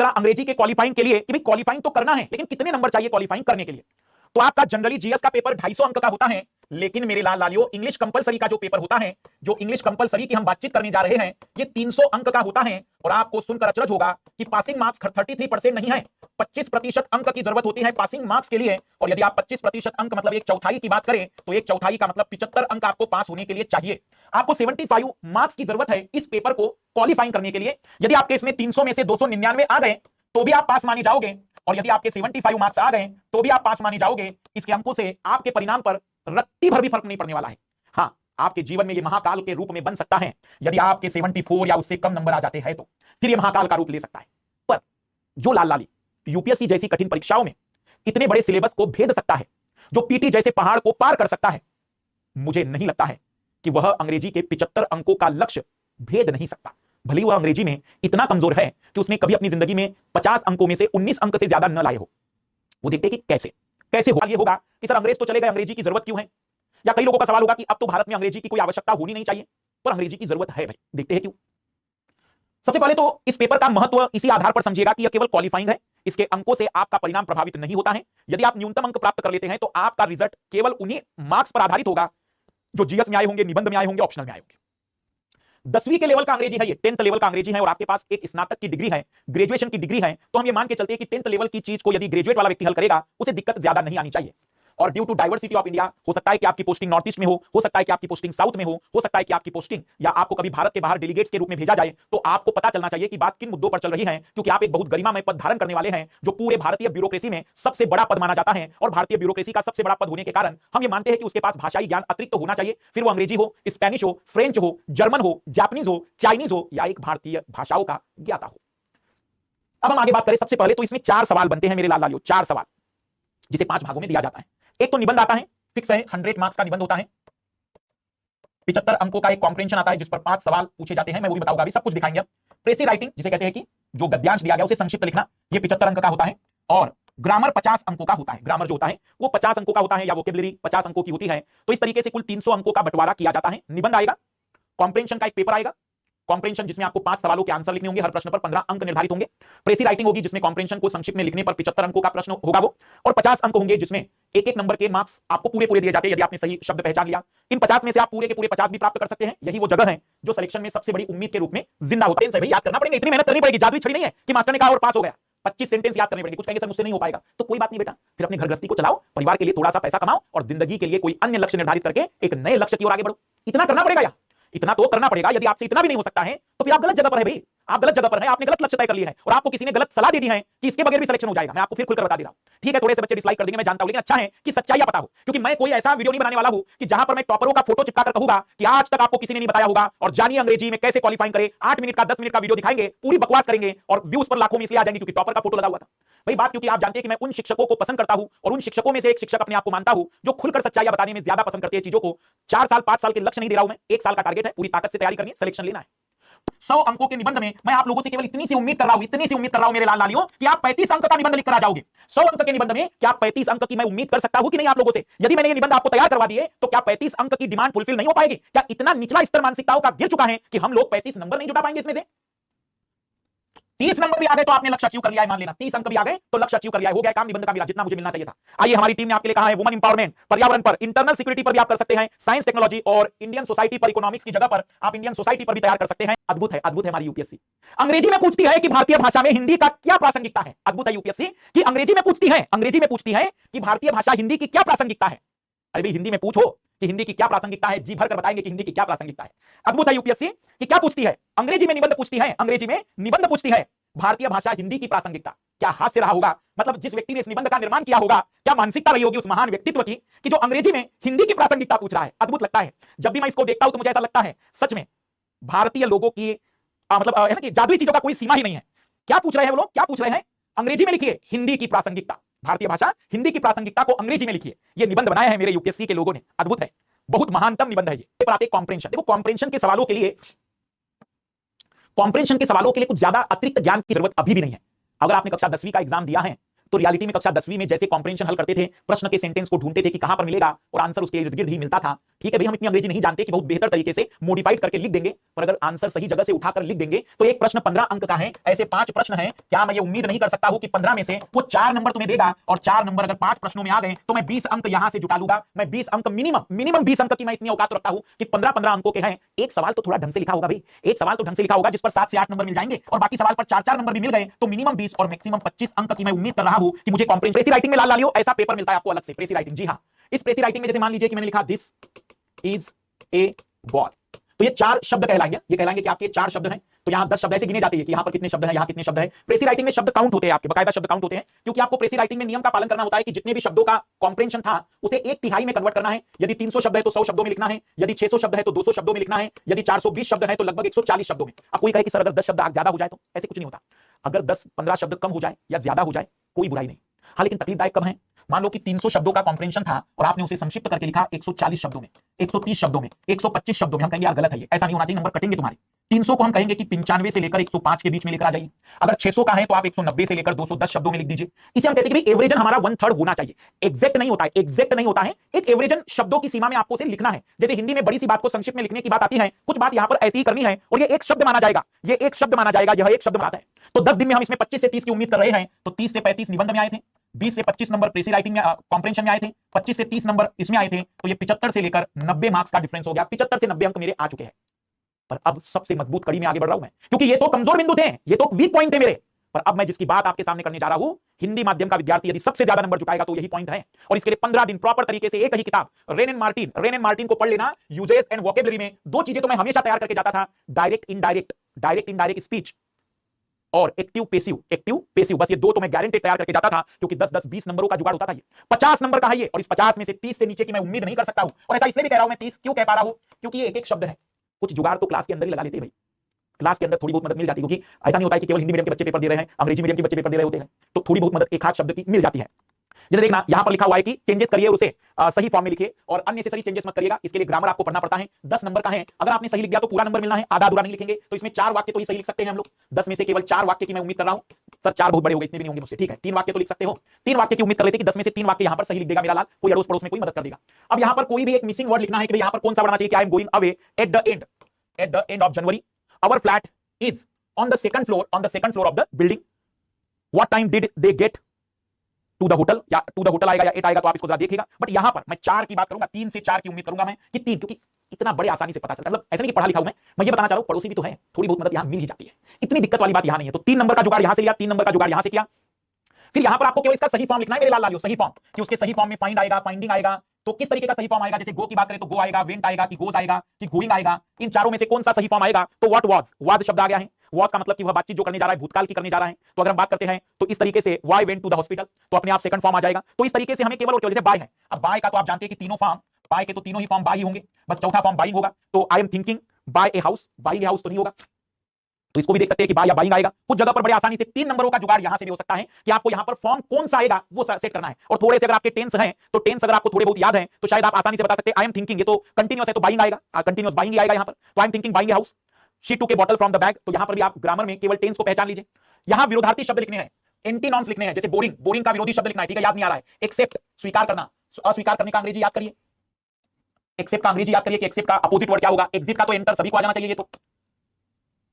तरह अंग्रेजी के क्वालिफाइंग के लिए कि भाई क्वालिफाइंग तो करना है, लेकिन कितने नंबर चाहिए क्वालिफाइंग करने के लिए। तो आपका जनरली जीएस का पेपर 250 अंक का होता है, लेकिन मेरे लाल लालियो इंग्लिश कंपलसरी का जो पेपर होता है, जो इंग्लिश कंपलसरी की हम बातचीत करने जा रहे हैं, ये 300 अंक का होता है। और आपको सुनकर अचरज होगा कि पासिंग मार्क्स 33% नहीं है, 25% अंक की जरूरत होती है पासिंग मार्क्स के लिए। और यदि आप 25% अंक मतलब एक चौथाई की बात करें, तो एक चौथाई का मतलब 75 अंक आपको पास होने के लिए चाहिए। आपको 75 मार्क्स की जरूरत है इस पेपर को क्वालिफाइंग करने के लिए। यदि आपके इसमें 300 में से 299 आ गए तो भी आप पास माने जाओगे, और यदि आपके 75 मार्क्स आ गए तो भी आप पास माने जाओगे। इसके अंकों से आपके परिणाम पर रत्ती भर भी फर्क नहीं पड़ने वाला है। हाँ, आपके जीवन में ये महाकाल के रूप में बन सकता है। यदि आपके 74 या उससे कम नंबर आ जाते हैं तो फिर ये महाकाल का रूप ले सकता है। पर जो लाल लाली यूपीएससी जैसी कठिन परीक्षाओं में इतने बड़े सिलेबस को भेद सकता है, जो पीटी जैसे पहाड़ को पार कर सकता है, मुझे नहीं लगता है कि वह अंग्रेजी के 75 अंकों का लक्ष्य भेद नहीं सकता। भले वह अंग्रेजी में इतना कमजोर है कि उसने कभी अपनी जिंदगी में 50 अंकों में से 19 अंक से ज्यादा न लाए हो। वो देखते कि कैसे कैसे होगा। ये होगा कि सर अंग्रेज तो चले गए, अंग्रेजी की जरूरत क्यों है। या कई लोगों का सवाल होगा कि अब तो भारत में अंग्रेजी की कोई आवश्यकता होनी नहीं चाहिए, पर अंग्रेजी की जरूरत है भाई। देखते हैं क्यों। सबसे पहले तो इस पेपर का महत्व इसी आधार पर समझिएगा कि यह केवल क्वालिफाइंग है। इसके अंकों से आपका परिणाम प्रभावित नहीं होता है। यदि आप न्यूनतम अंक प्राप्त कर लेते हैं तो आपका रिजल्ट केवल उन्हीं मार्क्स पर आधारित होगा जो जीएस में आए होंगे, निबंध में आए होंगे, ऑप्शनल में आए होंगे। 10वीं के लेवल का अंग्रेजी है, ये 10th लेवल का अंग्रेजी है, और आपके पास एक स्नातक की डिग्री है, ग्रेजुएशन की डिग्री है, तो हम ये मान के चलते हैं कि 10th लेवल की चीज को यदि ग्रेजुएट वाला व्यक्ति हल करेगा उसे दिक्कत ज्यादा नहीं आनी चाहिए। और due to diversity of India, हो सकता है कि आपकी पोस्टिंग नॉर्थ ईस्ट में हो सकता है कि आपकी पोस्टिंग साउथ में हो सकता है कि आपकी पोस्टिंग या आपको कभी भारत के बाहर डेलीगेट्स के रूप में भेजा जाए, तो आपको पता चलना चाहिए कि बात किन मुद्दों पर चल रही है, क्योंकि आप एक बहुत गरिमामय पद धारण करने वाले हैं, जो पूरे भारतीय ब्यूरोक्रेसी में सबसे बड़ा पद माना जाता है। और भारतीय ब्यूरोक्रेसी का सबसे बड़ा पद होने के कारण हम ये मानते हैं कि उसके पास भाषाई ज्ञान अतिरिक्त होना चाहिए, फिर वो अंग्रेजी हो, स्पेनिश हो, फ्रेंच हो, जर्मन हो, जापानीज हो, चाइनीज हो, या एक भारतीय भाषाओं का ज्ञाता हो। अब हम आगे बात करें, सबसे पहले तो इसमें 4 सवाल बनते हैं मेरे लाल लालियों, 4 सवाल, जिसे 5 भागों में दिया जाता है। एक तो निबंध आता है, फिक्स है, 100 मार्क्स का निबंध होता है। 75 अंकों का एक कॉम्प्रिहेंशन आता है जिस पर 5 सवाल पूछे जाते हैं, मैं वो भी बताऊंगा, अभी सब कुछ दिखाएंगे। प्रेसी राइटिंग जिसे कहते हैं कि जो गद्यांश दिया गया उसे संक्षिप्त लिखना, ये 75 अंक का होता है। और ग्रामर 50 अंकों का होता है। ग्रामर जो होता है वो 50 अंकों का होता है, या वोकेबुलरी 50 अंकों की होती है। तो इस तरीके से कुल 300 अंकों का बंटवारा किया जाता है। निबंध आएगा, कॉम्प्रिहेंशन का एक पेपर आएगा, कॉम्प्रिहेंशन जिसमें आपको 5 सवालों के आंसर लिखने होंगे, हर प्रश्न पर 15 अंक निर्धारित होंगे। प्रेसी राइटिंग होगी जिसमें कॉम्प्रिहेंशन को संक्षिप्त में लिखने पर 75 अंकों का प्रश्न होगा वो, और 50 अंक होंगे जिसमें एक एक नंबर के मार्क्स आपको पूरे पूरे दिए जाते हैं यदि आपने सही शब्द पहचान लिया। इन 50 में से आप पूरे के पूरे 50 भी प्राप्त कर सकते हैं। यही वो जगह है जो सिलेक्शन में सबसे बड़ी उम्मीद के रूप में जिंदा होता है। याद करना पड़ेगा, इतनी मेहनत करनी पड़ेगी, जादुई छड़ी नहीं है कि मास्टर ने कहा और पास हो गया। 25 सेंटेंस याद करने पड़ेंगे। कुछ कहेंगे सर मुझसे नहीं हो पाएगा, तो कोई बात नहीं बेटा, फिर अपने घर गृहस्थी को चलाओ, परिवार के लिए थोड़ा सा पैसा कमाओ, और जिंदगी के लिए कोई अन्य लक्ष्य निर्धारित करके एक नए लक्ष्य की ओर आगे बढ़ो। इतना करना पड़ेगा यार, इतना तो करना पड़ेगा। यदि आपसे इतना भी नहीं हो सकता है तो फिर आप गलत जगह पर है भाई, आप गलत जगह पर हैं, आपने गलत लक्ष्य तय कर लिया है, और आपको किसी ने गलत सलाह दे दी है कि इसके बगैर भी सिलेक्शन हो जाएगा। मैं आपको फिर खुलकर बता दे रहा हूं, ठीक है, थोड़े से बच्चे डिसलाइक कर देंगे, मैं जानता हूं, लेकिन अच्छा है कि सच्चाई पता हो, क्योंकि मैं कोई ऐसा वीडियो नहीं बनाने वाला हूं कि जहां पर मैं टॉपरों का फोटो चिपका कर कहूंगा कि आज तक आपको किसी ने नहीं बताया होगा और जानिए अंग्रेजी में कैसे क्वालिफाइंग करें। 8 मिनट का 10 मिनट का वीडियो दिखाएंगे, पूरी बकवास करेंगे, और व्यूज पर लाखों में इसलिए आ जाएंगे क्योंकि टॉपर का फोटो लगा हुआ था। वही बात, क्योंकि आप जानते हैं कि मैं उन शिक्षकों को पसंद करता हूं, और उन शिक्षकों में से एक शिक्षक अपने आप को मानता हूं जो खुलकर सच्चाइयां बताने में ज्यादा पसंद करते हैं चीजों को। 4 साल 5 साल के लक्ष्य नहीं दे रहा हूं मैं, 1 साल का टारगेट है, पूरी ताकत से तैयारी करनी है, सिलेक्शन लेना है। 100 अंकों के निबंध में मैं आप लोगों से केवल इतनी सी उम्मीद कर रहा हूं मेरे लाल लालियों कि आप 35 अंक का निबंध लिखकर आ जाओगे। 100 अंक के निबंध में क्या 35 अंक की मैं उम्मीद कर सकता हूं कि नहीं आप लोगों से? यदि मैंने ये निबंध आपको तैयार करवा दिए तो क्या 35 अंक की डिमांड फुलफिल नहीं हो पाएगी? क्या इतना निचला स्तर मानसिकताओं का गिर चुका है कि हम लोग 35 नंबर नहीं जुटा पाएंगे इसमें से? 30 नंबर भी आ गए तो आपने लक्ष्य अचीव कर लिया है, मान लेना 30 अंक भी आ गए तो लक्ष्य अचीव कर लिया है, हो गया काम, निबंध का मिला जितना मुझे मिलना चाहिए था। आइए, हमारी टीम ने आपके लिए कहा है वुमन इंपावरमेंट, पर्यावरण पर, इंटरनल सिक्योरिटी पर भी आप कर सकते हैं, साइंस टेक्नोलॉजी और इंडियन सोसाइटी पर, इकोनॉमिक्स की जगह पर आप इंडियन सोसाइटी पर भी तैयार कर सकते हैं। अद्भुत है, अद्भुत है हमारी यूपीएससी। अंग्रेजी में पूछती है कि भारतीय भाषा में हिंदी का क्या प्रासंगिकता है। अद्भुत है यूपीएससी कि अंग्रेजी में पूछती है कि भारतीय भाषा हिंदी की क्या प्रासंगिकता है। अरे भाई, हिंदी में पूछो कि हिंदी की क्या प्रासंगिकता है, जी भर कर बताएंगे कि हिंदी की क्या प्रासंगिकता है। अद्भुत है यूपीएससी कि क्या पूछती है, अंग्रेजी में निबंध पूछती है, अंग्रेजी में निबंध पूछती है, भारतीय भाषा हिंदी की प्रासंगिकता। क्या हास्य रहा होगा, मतलब जिस व्यक्ति ने इस निबंध का निर्माण किया होगा, क्या मानसिकता रही होगी उस महान व्यक्तित्व की कि जो अंग्रेजी में हिंदी की प्रासंगिकता पूछ रहा है। अद्भुत लगता है, जब भी मैं इसको देखता हूं तो मुझे ऐसा लगता है सच में भारतीय लोगों की मतलब है ना कि जादुई चीजों का कोई सीमा ही नहीं है। क्या पूछ रहे हैं वो लोग, क्या पूछ रहे हैं? अंग्रेजी में लिखिए हिंदी की प्रासंगिकता, भारतीय भाषा हिंदी की प्रासंगिकता को अंग्रेजी में लिखिए। ये निबंध बनाया है मेरे यूपीएससी के लोगों ने, अद्भुत है, बहुत महानतम निबंध है ये। पर आते कॉम्प्रिहेंशन, देखो कॉम्प्रिहेंशन के सवालों के लिए कुछ ज्यादा अतिरिक्त ज्ञान की जरूरत अभी भी नहीं है। अगर आपने कक्षा 10वीं का एग्जाम दिया है तो रियलिटी में कक्षा 10वीं में जैसे कॉम्प्रिहेंशन हल करते थे, प्रश्न के सेंटेंस को ढूंढते थे कि कहां पर मिलेगा और आंसर उसके इर्द गिर्द ही मिलता था। ठीक है भाई, हम इतनी अंग्रेजी नहीं जानते कि बहुत बेहतर तरीके से मॉडिफाइड करके लिख देंगे, पर अगर आंसर सही जगह से उठाकर लिख देंगे तो एक प्रश्न 15 अंक का है, ऐसे 5 प्रश्न हैं। क्या मैं ये उम्मीद नहीं कर सकता हूं कि 15 में से वो 4 नंबर तुम्हें देगा, और 4 नंबर अगर 5 प्रश्नों में आ गए तो मैं 20 अंक यहां से जुटा लूंगा। मैं 20 अंक मिनिमम 20 अंक की मैं इतनी औकात रखता हूं कि 15-15 अंकों के हैं। एक सवाल तो थोड़ा ढंग से लिखा होगा भाई, एक सवाल तो ढंग से लिखा होगा जिस पर 7 से 8 नंबर मिल जाएंगे, और बाकी सवाल पर 4-4 नंबर भी मिल गए तो मिनिमम 20 और मैक्सिमम 25 अंक की मैं उम्मीद कर रहा हूं कि मुझे कॉम्प्रिहेंशन प्रेसी राइटिंग में लाल लालियो ऐसा पेपर मिलता है आपको अलग से, प्रेसी राइटिंग। जी हां, इस प्रेसी राइटिंग में जैसे मान लीजिए कि मैंने लिखा दिस इज ए बॉल, तो ये 4 शब्द कहलाएंगे, ये कहलाएंगे कि आपके 4 शब्द हैं। तो यहां 10 शब्द ऐसे गिने जाते हैं कि यहां पर कितने शब्द हैं, यहां कितने शब्द हैं। प्रेसी राइटिंग में शब्द काउंट होते हैं, आपके बकायदा शब्द काउंट होते हैं, क्योंकि आपको प्रेसी राइटिंग में नियम का पालन करना होता है कि जितने भी शब्दों का कॉम्प्रिहेंशन था उसे 1/3 में कन्वर्ट करना है। यदि 300 शब्द है तो 100 शब्दों में लिखना है, यदि 600 शब्द है तो 200 शब्दों में लिखना है, यदि 420 शब्द है तो लगभग 140 शब्दों में। अब कोई कहे कि सर अगर 10 शब्द ज्यादा हो जाए, तो ऐसे कुछ नहीं होता। अगर 10-15 शब्द कम हो जाए या ज्यादा हो जाए कोई बुराई नहीं। हाँ, लेकिन तकलीफदायक कब है? मान लो कि 300 शब्दों का कॉम्प्रिहेंशन था और आपने उसे संक्षिप्त करके लिखा 140 शब्दों में, 130 शब्दों में, 125 शब्दों में। हम कहेंगे यार गलत है ये, ऐसा नहीं होना चाहिए, नंबर कटेंगे तुम्हारे। 300 को हम कहेंगे कि 95 से लेकर 105 के बीच में लेकर आ जाइए। अगर 600 का है तो आप 190 से लेकर 210 शब्दों में लिख दीजिए। इसे हम कहते हैं कि एवरेजन हमारा 1/3 होना चाहिए। एग्जैक्ट नहीं होता है, एग्जैक्ट नहीं होता है, एक एवरेजन शब्दों की सीमा में आपको उसे लिखना है। जैसे हिंदी में बड़ी सी बात को संक्षिप्त में लिखने की बात आती है, कुछ बात यहां पर ऐसी ही करनी है और ये एक शब्द माना जाएगा, ये एक शब्द माना जाएगा, यह एक शब्द माना है। तो 10 दिन में हम इसमें 25 से 30 की उम्मीद कर रहे हैं, तो 30 से 35 निबंध में आए थे, 20 से 25 नंबर प्रेसी राइटिंग में कॉम्प्रिहेंशन में आए थे, 25 से 30 नंबर इसमें आए थे, तो ये 75 से लेकर 90 मार्क्स का डिफरेंस हो गया। 75 से 90 अंक मेरे आ चुके हैं। पर अब सबसे मजबूत कड़ी में आगे बढ़ रहा हूं मैं, क्योंकि ये तो कमजोर बिंदु थे, ये तो वीक पॉइंट थे मेरे। पर अब मैं जिसकी बात आपके सामने करने जा रहा हूं, हिंदी माध्यम का विद्यार्थी यदि सबसे ज्यादा नंबर जुटाएगा तो यही पॉइंट है। और इसके लिए 15 दिन प्रॉपर तरीके से एक ही किताब रेन एंड मार्टिन को पढ़ लेना। यूजेस एंड वोकेबलरी में 2 चीजें तो मैं हमेशा तैयार करके जाता था, डायरेक्ट इनडायरेक्ट स्पीच और एक्टिव पेसिव, बस ये 2 तो मैं गारंटेड तैयार करके जाता था, क्योंकि 10-10-20 नंबरों का जुगाड़ होता था। ये 50 नंबर का है ये, और इस 50 में से 30 से नीचे की मैं उम्मीद नहीं कर सकता हूं। और ऐसा इसलिए भी कह रहा हूं, मैं 30 क्यों कह पा रहा हूं, क्योंकि ये एक शब्द है। कुछ जुगाड़ तो क्लास के अंदर ही लगा लेते हैं भाई, क्लास के अंदर थोड़ी बहुत मदद मिल जाती है, क्योंकि ऐसा नहीं होता है कि केवल हिंदी मीडियम के बच्चे पेपर दे रहे हैं, अंग्रेजी मीडियम के बच्चे पेपर दे रहे होते हैं, तो थोड़ी बहुत मदद एक हाथ शब्द की मिल जाती है। जैसे देखना यहां पर लिखा हुआ है कि चेंजेस करिए और उसे सही फॉर्म में लिखिए, और अननेसेसरी चेंजेस मत करिएगा। इसके लिए ग्रामर आपको पढ़ना पड़ता है। 10 नंबर का है, अगर आपने सही लिख दिया तो पूरा नंबर मिलना है, आधा अधूरा नहीं लिखेंगे। तो इसमें 4 वाक्य तो ही सही लिख सकते हैं हम लोग, 10 में से केवल 4 वाक्य की मैं उम्मीद कर रहा हूं। सर 4 बहुत बड़े हो गए, इतने भी नहीं होंगे मुझसे, ठीक है 3 वाक्य तो लिख सकते हो। 3 वाक्य की उम्मीद कर लेते कि 10 में से 3 वाक्य यहां पर सही लिख देगा मेरा लाल, कोई अड़ोस पड़ोस में कोई मदद कर देगा। अब यहां पर कोई भी एक मिसिंग वर्ड लिखना है कि यहां पर कौन सा बढ़ना चाहिए कि I am going away at the end of January, our flat is on the second floor of the building, what time did they get to the hotel, या to the hotel आएगा या 8 आएगा तो आप इसको जरा देखिएगा। बट यहां पर मैं 4 की बात करूंगा, 3 से 4 की उम्मीद करूंगा मैं कि 3, क्योंकि इतना बड़े आसानी से पता चलता है, मतलब ऐसा नहीं कि पढ़ा लिखा हूं मैं ये बताना चाह रहा हूं पड़ोसी भी तो है, थोड़ी बहुत मदद यहां मिल ही जाती है, इतनी दिक्कत वाली बात यहां नहीं है। तो 3 नंबर का जुगाड़ यहां से लिया, 3 नंबर का जुगाड़ यहां से किया। फिर यहां पर आपको केवल इसका सही फॉर्म लिखना है मेरे लाल लालियो, सही फॉर्म, कि उसके सही फॉर्म में फाइंड आएगा, फाइंडिंग आएगा। तो किस तरीके का सही फॉर्म आएगा, जैसे गो की बात करें तो गो आएगा, वेंट आएगा कि गोज आएगा कि गोइंग आएगा, इन चारों में से कौन सा सही फॉर्म आएगा। तो व्हाट वाज शब्द आ गया है। वॉज का मतलब कि वह बातचीत जो करने जा रहा है भूतकाल की करने जा रहा है। तो अगर हम बात करते हैं तो इस तरीके से Y went to the hospital, तो अपने आप सेकंड फॉर्म आ जाएगा। तो इस तरीके से हमें केवल और केवल, जैसे बाय है, अब बाय का तो आप जानते हैं कि तीनों फॉर्म, बाय के तो तीनों ही फॉर्म बाय ही होंगे, बस चौथा फॉर्म बाइंग होगा। तो I am thinking by a house, buying a house तो नहीं होगा, तो इसको भी देख सकते हैं कि बाय या बाइंग आएगा। कुछ जगह पर बड़े आसानी से 3 नंबरों का जुगाड़ यहां से भी हो सकता है कि आपको यहां पर फॉर्म कौन सा आएगा वो सेट करना है। और थोड़े से अगर आपके टेंस हैं तो टेंस अगर आपको थोड़े बहुत याद है तो शायद आप आसानी से बता सकते हैं आई एम थिंकिंग, ये तो कंटीन्यूअस है तो बाइंग आएगा, कंटीन्यूअस बाइंग ही आएगा यहां पर। तो I am thinking buying a house, she टूक ए बॉटल फ्रॉम द बैग, तो यहां पर भी आप ग्रामर में केवल टेंस को पहचान लीजिए। यहां विरोधार्थी शब्द लिखने हैं, एंटीनॉम्स लिखने हैं, जैसे बोरिंग का विरोधी शब्द लिखना है, ठीक है याद नहीं आ रहा है। एक्सेप्ट स्वीकार करना, अस्वीकार करने का अंग्रेजी याद करिए, एक्सेप्ट का अंग्रेजी याद करिए कि एक्सेप्ट का अपोजिट वर्ड क्या होगा। एग्जिट का तो एंटर, सभी को आ जाना चाहिए ये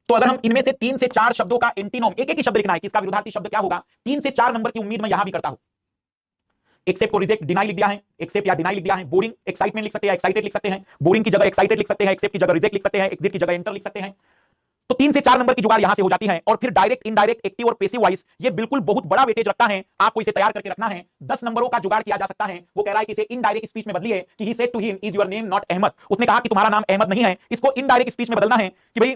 तो अगर हम इनमें से 3 से 4 शब्दों का एंटीनोम एक ही शब्द लिखना है कि इसका विरोधार्थी शब्द क्या होगा, 3 से 4 नंबर की उम्मीद मैं यहां भी करता हूं। एक्सेप्ट को रिजेक्ट, डिनाई लिख दिया है, एक्सेप्ट या डिनाई लिख दिया है। बोरिंग एक्साइटमेंट लिख सकते हैं, एक्साइटेड लिख सकते हैं, बोरिंग की जगह एक्साइटेड लिख सकते हैं, एक्सेप्ट की जगह रिजेक्ट लिख सकते हैं, एग्जिट की जगह एंटर लिख सकते हैं। तो 3 से 4 नंबर की जुगाड़ यहां से हो जाती है। और फिर डायरेक्ट, इनडायरेक्ट, एक्टिव और पैसिव वॉइस, ये बिल्कुल बहुत बड़ा वेटेज रखता है, आपको इसे तैयार करके रखना है। 10 नंबरों का जुगाड़ किया जा सकता है। वो कह रहा है कि इसे इनडायरेक्ट स्पीच में बदलिए कि he said to him is your name not Ahmad, उसने कहा कि तुम्हारा नाम अहमद नहीं है। इसको इनडायरेक्ट स्पीच में बदलना है कि भाई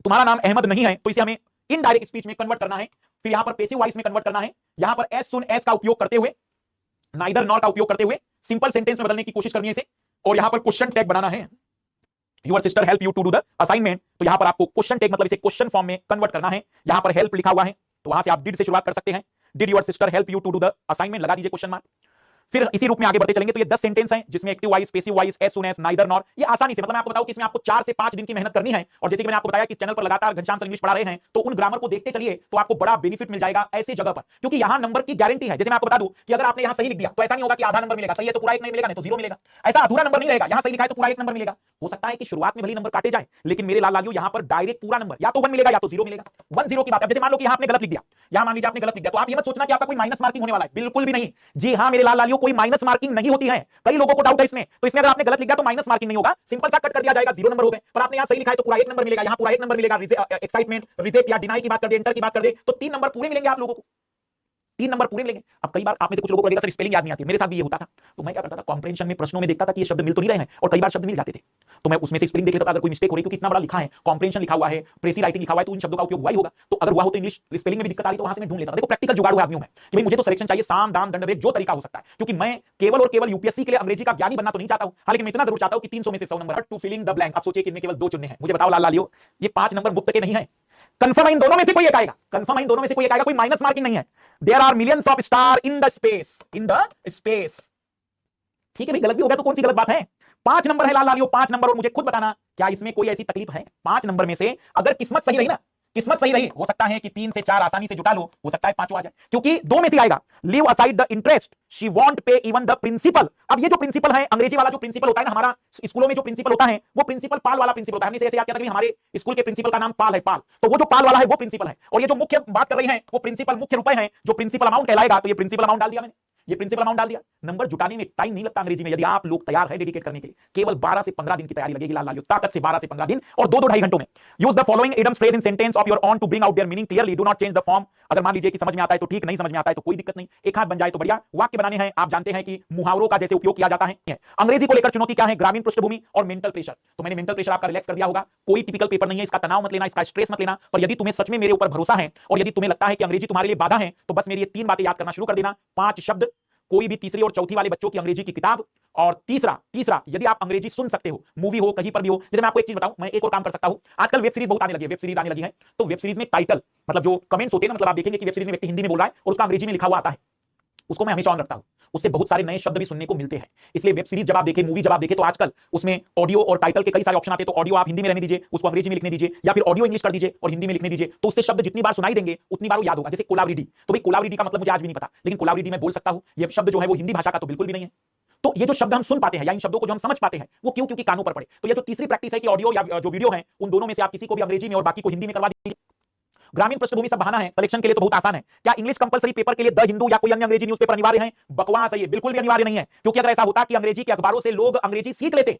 तुम्हारा नाम अहमद नहीं है, तो इसे हमें इनडायरेक्ट स्पीच में कन्वर्ट करना है। फिर यहां पर पैसिव वॉइस में कन्वर्ट करना है। यहां पर एज सुन एज का उपयोग करते हुए, नाइदर नॉर का उपयोग करते हुए सिंपल सेंटेंस में बदलने की कोशिश करनी है इसे। और यहां पर क्वेश्चन टैग बनाना है, your sister help you to do the assignment, तो यहां पर आपको क्वेश्चन टैग मतलब इसे क्वेश्चन फॉर्म में कन्वर्ट करना है। यहां पर हेल्प लिखा हुआ है तो वहां से आप डिड से शुरुआत कर सकते हैं, did your sister help you to do the assignment, लगा दीजिए क्वेश्चन मार्क। फिर इसी रूप में आगे बढ़ते चलेंगे। तो ये 10 सेंटेंस हैं जिसमें active voice, passive voice, as soon as, neither nor. ये आसानी से, मतलब मैं आपको बताऊं कि इसमें आपको 4 से 5 दिन की मेहनत करनी है। और जैसे कि मैंने आपको बताया कि इस चैनल पर लगातार घनश्याम सर इंग्लिश पढ़ा रहे हैं, तो उन ग्रामर को देखते चलिए तो आपको बड़ा बेनिफिट मिल जाएगा ऐसी जगह पर, क्योंकि यहां नंबर की गारंटी है। जैसे मैं आपको बता दूं कि अगर आपने यहां सही लिख दिया तो ऐसा नहीं होगा कि आधा नंबर मिलेगा, सही है तो पूरा 1 नहीं मिलेगा, नहीं तो 0 मिलेगा। ऐसा अधूरा नंबर नहीं रहेगा, यहां सही लिखा है तो पूरा 1 नंबर मिलेगा। हो सकता है कि शुरुआत में भले नंबर काटे जाए, लेकिन मेरे लाल लालियों यहां पर डायरेक्ट पूरा नंबर या तो 1 मिलेगा या तो 0 मिलेगा। 1 0 की बात है। जैसे मान लो कि यहां आपने गलत लिख दिया, यहां मान लीजिए आपने गलत लिख दिया, तो आप ये मत सोचना कि आपका कोई माइनस मार्किंग होने वाला है, बिल्कुल भी नहीं। जी हां मेरे लाल लालियों, कोई माइनस मार्किंग नहीं होती है। कई लोगों को डाउट है इसमें, तो इसमें अगर आपने गलत लिखा तो माइनस मार्किंग नहीं होगा, सिंपल सा कट कर दिया जाएगा, 0 नंबर हो गए। पर आपने यहां सही लिखा है तो पूरा 1 नंबर मिलेगा, यहां पूरा 1 नंबर मिलेगा। एक्साइटमेंट, रिजेक्ट या डिनाई की बात कर दे, एंटर की बात कर दे, तो 3 नंबर पूरे मिलेंगे आप लोगों को, 3 नंबर पूरे मिलेंगे। अब कई बार आप में से कुछ लोगों को लगेगा सर स्पेलिंग याद नहीं आती, मेरे साथ भी ये होता था। तो मैं क्या करता था, कॉम्प्रिहेंशन में प्रश्नों में देखता था कि ये शब्द मिल तो नहीं रहे हैं, और कई बार शब्द मिल जाते थे, तो मैं उसमें से स्पेलिंग देख लेता था। अगर कोई मिस्टेक हो रही, क्योंकि इतना बड़ा लिखा है, कॉम्प्रिहेंशन लिखा हुआ है, प्रेसी राइटिंग लिखा हुआ है, तो उन शब्दों का उपयोग हुआ ही होगा। तो अगर हुआ हो तो इंग्लिश स्पेलिंग में भी दिक्कत आ रही तो वहां से मैं ढूंढ लेता था। देखो प्रैक्टिकल जुगाड़ हुआ आदमी हूं मैं, कि भाई मुझे तो सिलेक्शन चाहिए, साम दाम दंड भेद, जो तरीका हो सकता है, क्योंकि मैं केवल और केवल यूपीएससी के लिए अंग्रेजी का ज्ञानी बनना तो नहीं चाहता हूं। हालांकि मैं इतना जरूर चाहता हूं कि 300 में से 100 नंबर। टू फिलिंग द ब्लैंक, आप सोचिए कि इनमें केवल 2 चुनने हैं। मुझे बताओ लाल लालियो, ये 5 नंबर मुफ्त के नहीं है, कंफर्म है इन दोनों में से कोई एक आएगा, कंफर्म है इन दोनों में से कोई एक आएगा, कोई माइनस मार्किंग नहीं है। There are millions of star in the space, in the space. ठीक है भाई, गलत भी हो गया तो कौन सी गलत बात है। 5 नंबर है लाल लालियो, 5 नंबर, और मुझे खुद बताना क्या इसमें कोई ऐसी तकलीफ है। 5 नंबर में से अगर किस्मत सही रही ना, किस्मत सही रही, हो सकता है कि 3 से 4 आसानी से जुटा लो, हो सकता है 5 आ जाए, क्योंकि 2 में से आएगा। Leave aside the interest, she want पे इवन द प्रिंसिपल। अब ये जो प्रिंसिपल है, अंग्रेजी वाला जो प्रिंसिपल होता है ना, हमारा स्कूलों में जो प्रिंसिपल होता है, वो प्रिंसिपल पाल वाला प्रिंसिपल होता है। हमने ऐसे याद किया था कि हमारे स्कूल के प्रिंसिपल का नाम पाल है, पाल, तो वो जो पाल वाला है वो प्रिंसिपल है। और ये जो मुख्य बात कर रही है वो प्रिंसिपल मुख्य रुपए है, जो प्रिंसिपल अमाउंट कहलाएगा। तो ये प्रिंसिपल अमाउंट डाल दिया मैंने, ये प्रिंसिपल अमाउंट डाल दिया। नंबर जुटाने में टाइम नहीं लगता अंग्रेजी में, यदि आप लोग तैयार है डेडिकेट करने के लिए। केवल 12 से 15 दिन की तैयारी लगेगी लाल लालियो, ताकत से 12 से 15 दिन, और 2-2 ढाई घंटों में। Use the following idioms phrase in sentence of your own to bring out their meaning clearly, do not change the form. अगर मान लीजिए कि समझ में आता है तो ठीक, नहीं समझ में आता है तो कोई दिक्कत नहीं, एक हाथ बन जाए तो बढ़िया। वाक्य बनाने हैं, आप जानते हैं कि मुहावरों का जैसे उपयोग किया जाता है। अंग्रेजी को लेकर चुनौती क्या है, ग्रामीण पृष्ठभूमि और मेंटल प्रेशर। तो मैंने मेंटल प्रेशर आपका रिलैक्स कर दिया होगा, कोई टिपिकल पेपर नहीं है, इसका तनाव मत लेना, इसका स्ट्रेस मत लेना। पर यदि तुम्हें सच में मेरे ऊपर भरोसा है और यदि तुम्हें लगता है कि अंग्रेजी तुम्हारे लिए बाधा है, तो बस मेरी ये 3 बातें याद करना शुरू कर देना। 5 शब्द, कोई भी तीसरी और चौथी वाले बच्चों की अंग्रेजी की किताब, और तीसरा यदि आप अंग्रेजी सुन सकते हो, मूवी हो, कहीं पर भी हो। जैसे मैं आपको एक चीज बताऊं, मैं एक और काम कर सकता हूं, आजकल वेब सीरीज बहुत आने लगी है, वेब सीरीज आने लगी है, तो वेब सीरीज में टाइटल, मतलब जो कमेंट्स होते हैं ना, मतलब आप देखेंगे कि वेब सीरीज में व्यक्ति हिंदी में बोल रहा है और उसका अंग्रेजी में लिखा हुआ आता है, उसको मैं हमेशा ऑन रखता हूं। उससे बहुत सारे नए शब्द भी सुनने को मिलते हैं। इसलिए वेब सीरीज जब आप देखें, मूवी जब आप देखें, तो आजकल उसमें ऑडियो और टाइटल के कई सारे ऑप्शन आते हैं। तो ऑडियो आप हिंदी में रहने दीजिए, उसको अंग्रेजी में लिखने दीजिए, या फिर ऑडियो इंग्लिश कर दीजिए और हिंदी में लिखने दीजिए, तो उससे शब्द जितनी बार सुनाई देंगे उतनी बार वो याद होगा। जैसे कोलावरिडी, तो भाई कोलावरिडी का मतलब मुझे आज भी नहीं पता, लेकिन कोलावरिडी मैं बोल सकता हूं। ये शब्द जो है वो हिंदी भाषा का तो बिल्कुल भी नहीं है। तो ये जो शब्द हम सुन पाते हैं या इन शब्दों को जो हम समझ पाते हैं, वो क्यों, क्योंकि कानों पर पड़े। तो ये जो तीसरी प्रैक्टिस है कि ऑडियो या जो वीडियो है, उन दोनों में से आप किसी को भी अंग्रेजी में और बाकी को हिंदी में करवा दीजिए। ग्रामीण पृष्ठभूमि सब बहाना है, सिलेक्शन के लिए तो बहुत आसान है। क्या इंग्लिश कंपलसरी पेपर के लिए द हिंदू या कोई अन्य अंग्रेजी न्यूज़पेपर अनिवार्य है? बकवास है ये, बिल्कुल भी अनिवार्य नहीं है। क्योंकि अगर ऐसा होता कि अंग्रेजी के अखबारों से लोग अंग्रेजी सीख लेते,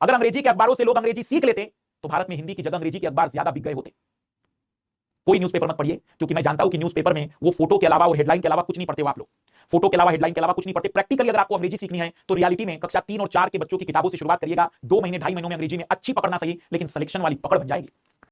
अगर अंग्रेजी के अखबारों से लोग अंग्रेजी सीख लेते, तो भारत में हिंदी की जगह अंग्रेजी के अखबार ज्यादा बिक गए होते। कोई न्यूज़पेपर मत पढ़िए, क्योंकि मैं जानता हूं कि न्यूज़पेपर में वो फोटो के अलावा और हेडलाइन के अलावा कुछ नहीं पढ़ते हो आप लोग। फोटो के अलावा, हेडलाइन के अलावा कुछ नहीं पढ़ते। प्रैक्टिकली अगर आपको अंग्रेजी सीखनी है तो रियलिटी में कक्षा 3 और 4 के बच्चों की किताबों से शुरुआत करिएगा। 2 महीने, ढाई महीनों में अंग्रेजी में अच्छी पकड़ना सही, लेकिन सिलेक्शन वाली पकड़ बन जाएगी।